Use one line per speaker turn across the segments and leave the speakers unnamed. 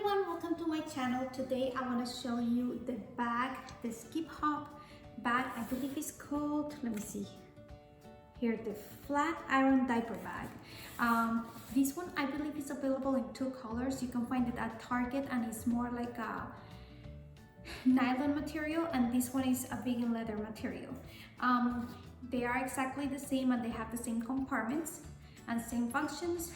everyone, welcome to my channel. Today I want to show you the bag, the skip hop bag. I believe it's called, let me see here, the Flatiron diaper bag. This one I believe is available in two colors. You can find it at Target and it's more like a nylon material, and this one is a vegan leather material. They are exactly the same and they have the same compartments and same functions,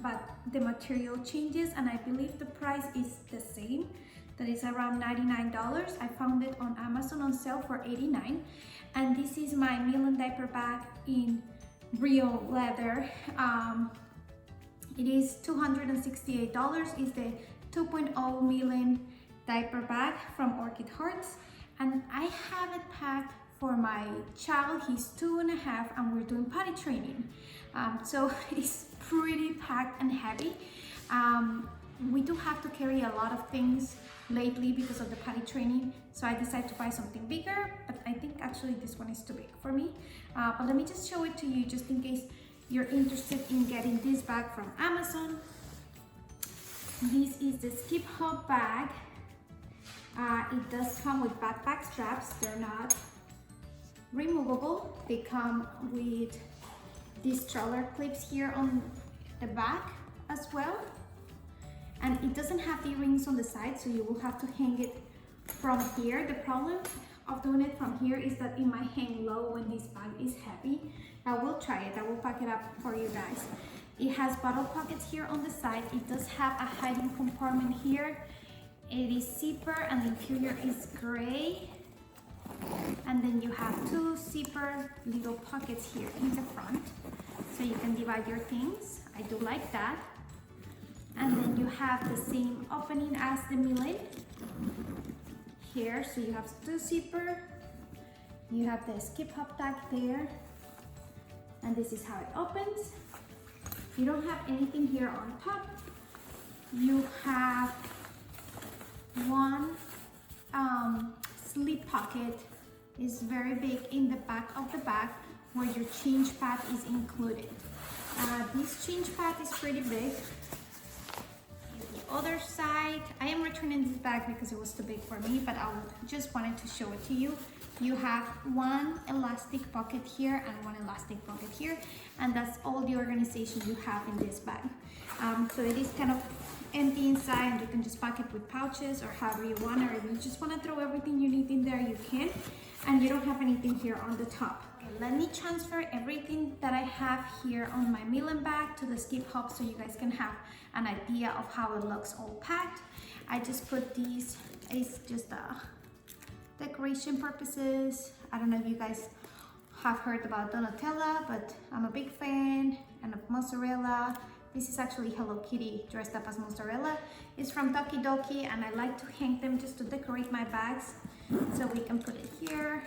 but the material changes, and I believe the price is the same. That is around $99. I found it on Amazon on sale for $89, and this is my Milan diaper bag in real leather. It is $268. It's the 2.0 Milan diaper bag from Orchid, and I have it packed for my child. He's 2.5 and we're doing potty training. So it's pretty packed and heavy. We do have to carry a lot of things lately because of the potty training. So I decided to buy something bigger, but I think actually this one is too big for me. But let me just show it to you just in case you're interested in getting this bag from Amazon. This is the skip hop bag. It does come with backpack straps. They're not removable. They come with these stroller clips here on the back as well, and it doesn't have the rings on the side, so you will have to hang it from here. The problem of doing it from here is that it might hang low when this bag is heavy. I will try it. I will pack it up for you guys. It has bottle pockets here on the side. It does have a hiding compartment here. It is zipper and the interior is gray. And then you have two zipper little pockets here in the front, so you can divide your things. I do like that. And then you have the same opening as the Milan here, so you have two zipper. You have the skip hop tag there, and this is how it opens. You don't have anything here on top. You have one slip pocket, is very big in the back of the bag where your change pad is included. This change pad is pretty big. The other side, I am returning this bag because it was too big for me, but I just wanted to show it to you. You have one elastic pocket here and one elastic pocket here, and that's all the organization you have in this bag. So it is kind of empty inside, and you can just pack it with pouches or however you want, or if you just want to throw everything you need in there, you can. And you don't have anything here on the top. Okay, let me transfer everything that I have here on my Milan bag to the skip hop so you guys can have an idea of how it looks all packed. I just put these, it's just decoration purposes. I don't know if you guys have heard about Donatella, but I'm a big fan, and of mozzarella. This is actually Hello Kitty dressed up as mozzarella. It's from Doki Doki, and I like to hang them just to decorate my bags. So we can put it here.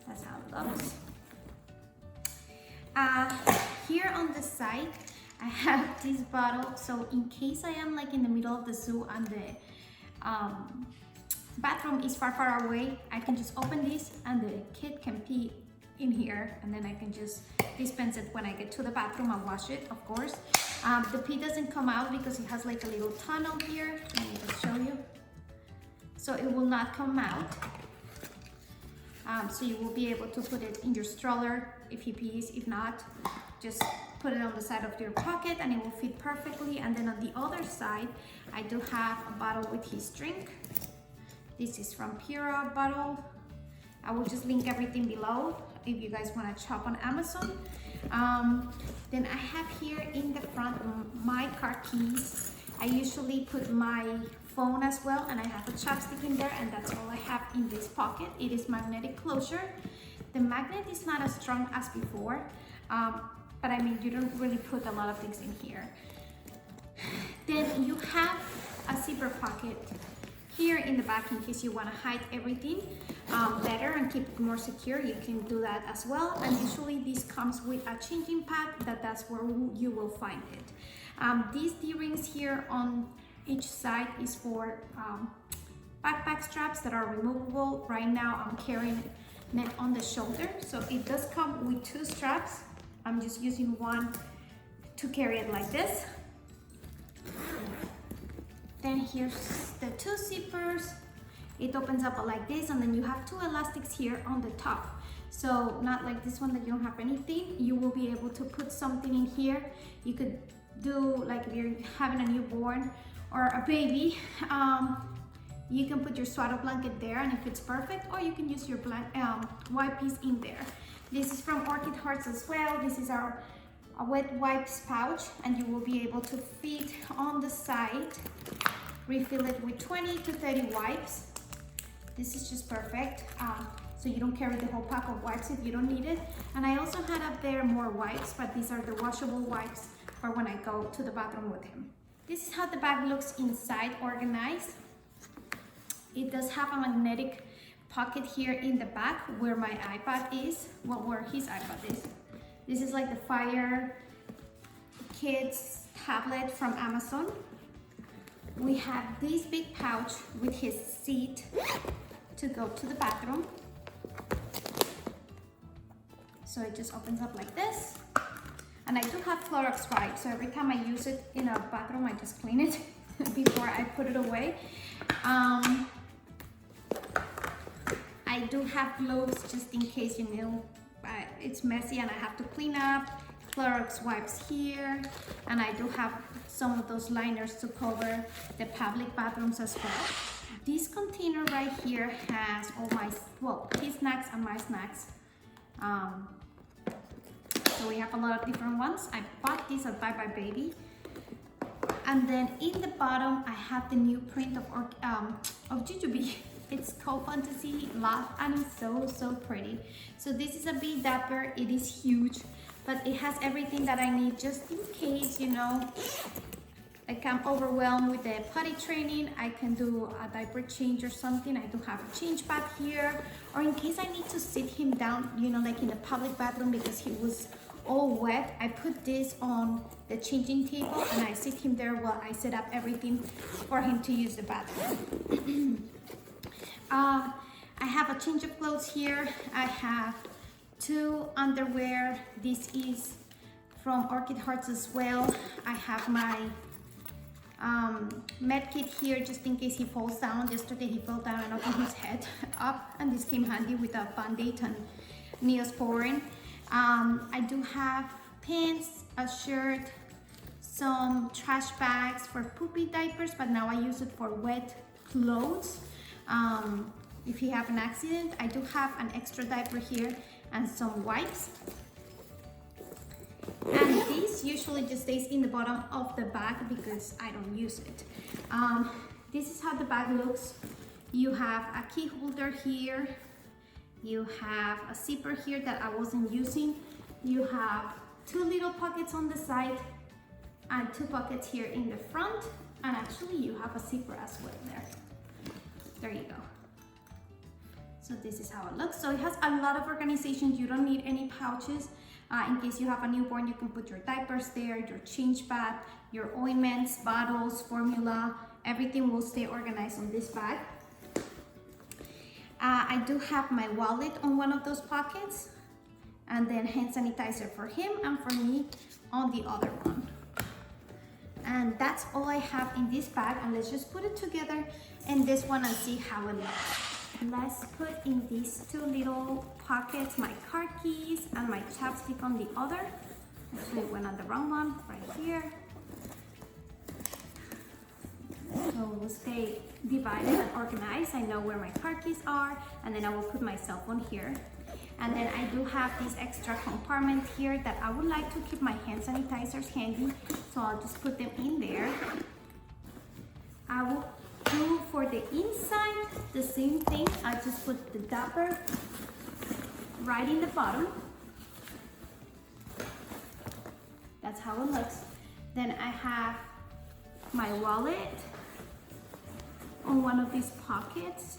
That's how it looks. Here on the side, I have this bottle. So in case I am like in the middle of the zoo and the bathroom is far away, I can just open this and the kid can pee in here, and then I can just dispense it when I get to the bathroom and wash it, of course. The pee doesn't come out because it has like a little tunnel here. Let me just show you. So it will not come out. So you will be able to put it in your stroller if he pees. If not, just put it on the side of your pocket and it will fit perfectly. And then on the other side, I do have a bottle with his drink. This is from Pura bottle. I will just link everything below if you guys want to shop on Amazon. Then I have here in the front my car keys. I usually put my phone as well, and I have a chapstick in there, and that's all I have in this pocket. It is magnetic closure. The magnet is not as strong as before, but I mean, you don't really put a lot of things in here. Then you have a zipper pocket here in the back in case you want to hide everything better and keep it more secure. You can do that as well, and usually this comes with a changing pad. That's where you will find it. These D-rings here on each side is for backpack straps that are removable. Right now I'm carrying it on the shoulder, so it does come with two straps. I'm just using one to carry it like this. Then here's the two zippers. It opens up like this, and then you have two elastics here on the top. So not like this one that you don't have anything. You will be able to put something in here. You could do like if you're having a newborn or a baby, you can put your swaddle blanket there and if it's perfect, or you can use your wipes in there. This is from Orchid Hearts as well. This is our wet wipes pouch, and you will be able to fit on the side, refill it with 20 to 30 wipes. This is just perfect. So you don't carry the whole pack of wipes if you don't need it. And I also had up there more wipes, but these are the washable wipes for when I go to the bathroom with him. This is how the bag looks inside, organized. It does have a magnetic pocket here in the back where my iPad is, well, where his iPad is. This is like the Fire Kids tablet from Amazon. We have this big pouch with his seat to go to the bathroom. So it just opens up like this. And I do have Clorox wipes, so every time I use it in a bathroom, I just clean it before I put it away. I do have gloves just in case, you know, it's messy and I have to clean up. Clorox wipes here, and I do have some of those liners to cover the public bathrooms as well. This container right here has all my, well, his snacks and my snacks. So we have a lot of different ones. I bought this at Bye Bye Baby. And then in the bottom, I have the new print of Jujube. It's called Fantasy Love, and it's so pretty. So this is a big dapper. It is huge, but it has everything that I need just in case, you know, I'm overwhelmed with the potty training. I can do a diaper change or something. I do have a change pad here, or in case I need to sit him down, you know, like in the public bathroom because he was all wet. I put this on the changing table and I sit him there while I set up everything for him to use the bathroom. I have a change of clothes here. I have two underwear. This is from Orchid Hearts as well. I have my med kit here just in case he falls down. Yesterday he fell down and opened his head up, and this came handy with a band-aid and Neosporin. I do have pants, a shirt, some trash bags for poopy diapers, but now I use it for wet clothes. If you have an accident, I do have an extra diaper here and some wipes. And this usually just stays in the bottom of the bag because I don't use it. This is how the bag looks. You have a key holder here. You have a zipper here that I wasn't using. You have two little pockets on the side and two pockets here in the front. And actually you have a zipper as well there. There you go. So this is how it looks. So it has a lot of organization. You don't need any pouches. In case you have a newborn, you can put your diapers there, your change pad, your ointments, bottles, formula. Everything will stay organized on this bag. I do have my wallet on one of those pockets, and then hand sanitizer for him and for me on the other one. And that's all I have in this bag, and let's just put it together in this one and see how it looks. Let's put in these two little pockets my car keys and my chapstick on the other. Actually, it went on the wrong one, right here. So we'll stay divided and organized. I know where my car keys are, and then I will put my cell phone here. And then I do have this extra compartment here that I would like to keep my hand sanitizers handy, so I'll just put them in there. I will do for the inside the same thing. I just put the dapper right in the bottom. That's how it looks. Then I have my wallet on one of these pockets,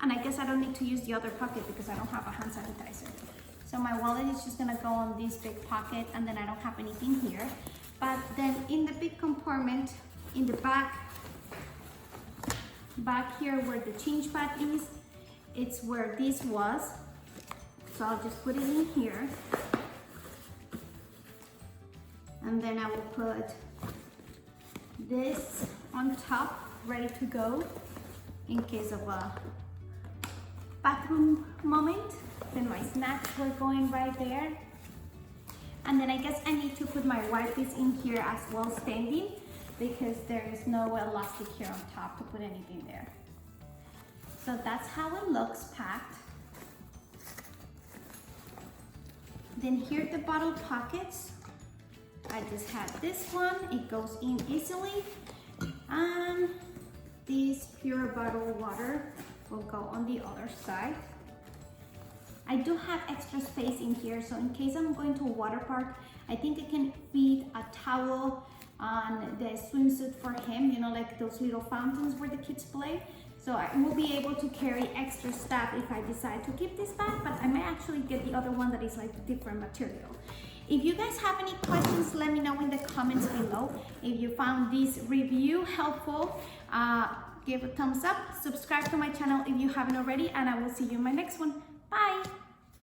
and I guess I don't need to use the other pocket because I don't have a hand sanitizer. So my wallet is just gonna go on this big pocket, and then I don't have anything here. But then in the big compartment in the back here where the change pad is, it's where this was. So I'll just put it in here. And then I will put this on top, ready to go in case of a bathroom moment. Then my snacks were going right there. And then I guess I need to put my wipes in here as well, standing, because there is no elastic here on top to put anything there. So that's how it looks packed. Then here are the bottle pockets. I just had this one, it goes in easily. And this Pura bottle water will go on the other side. I do have extra space in here, so in case I'm going to a water park, I think I can fit a towel on the swimsuit for him, you know, like those little fountains where the kids play. So I will be able to carry extra stuff if I decide to keep this bag, but I may actually get the other one that is like different material. If you guys have any questions, let me know in the comments below. If you found this review helpful, give a thumbs up, subscribe to my channel if you haven't already, and I will see you in my next one. Bye!